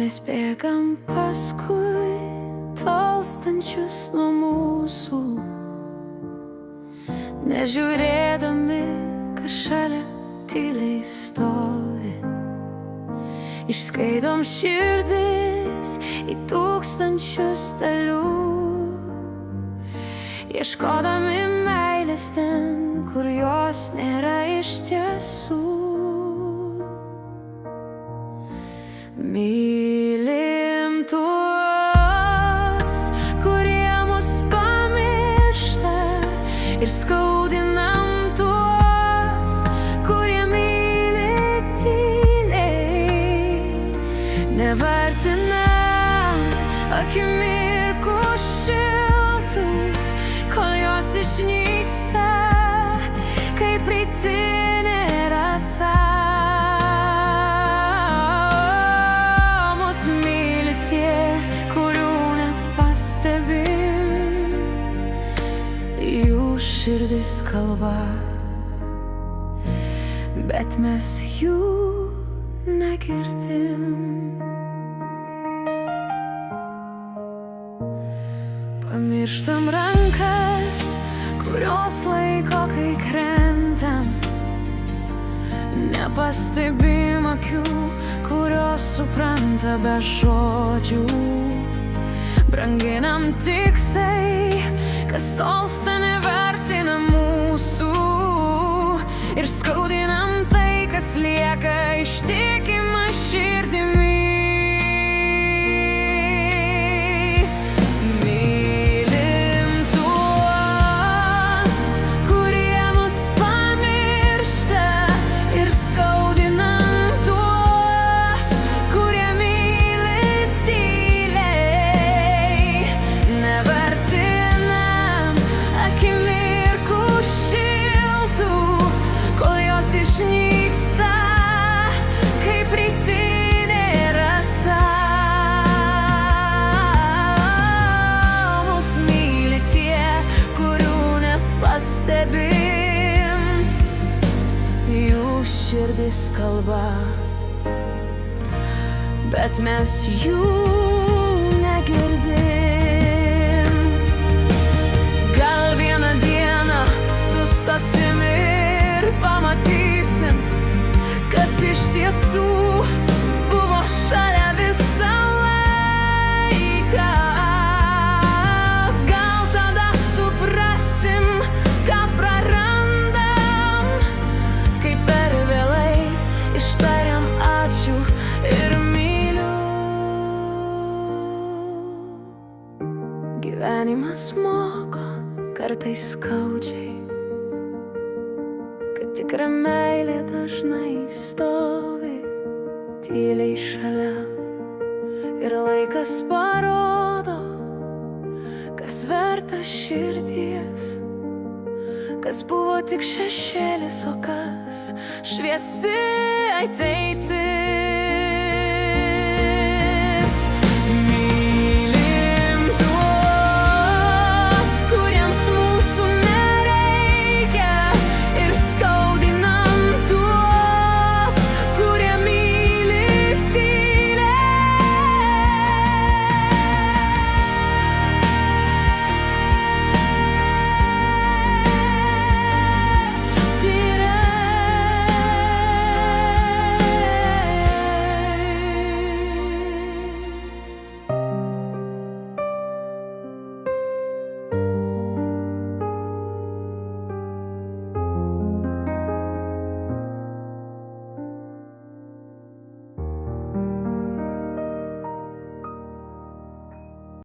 mes bėgam paskui tolstančius nuo mūsų, nežiūrėdami, kas šalia tyliai stovi. Išskaidom širdis į tūkstančius dalių, ieškodami meilės ten, kur jos nėra iš tiesų. Mylim tuos, kurie mus pamiršta, ir skaudinam tuos, kurie myli tyliai. Nevartinam akimirkų šiltų, kol jos išnyksta, kaip rytinė rasa. Mus myli tie, kurių nepastebim, jų širdis kalba, bet mes jų negirdim. Pamirštam rankas, kurios laiko, kai krentam. Nepastebim akių, kurios supranta be žodžių. Branginam tik tai, kas tolsta, nevertina mūsų. Ir skaudinam tai, kas lieka ištikima širdimi. Išnyksta, kaip rytinė rasa. Mus myli tie, kurių nepastebim, jų širdis kalba, bet mes jų negirdim. Gal vieną dieną sustosim ir pamatysim, kas iš tiesų buvo šalia visą laiką. Gal tada suprasim, ką prarandam, kai per vėlai ištariam ačiū ir myliu. Gyvenimas moko kartais skaudžiai, kad tikra meilė dažnai stovi tyliai šalia. Ir laikas parodo, kas verta širdies, kas buvo tik šešėlis, o kas šviesi ateitis.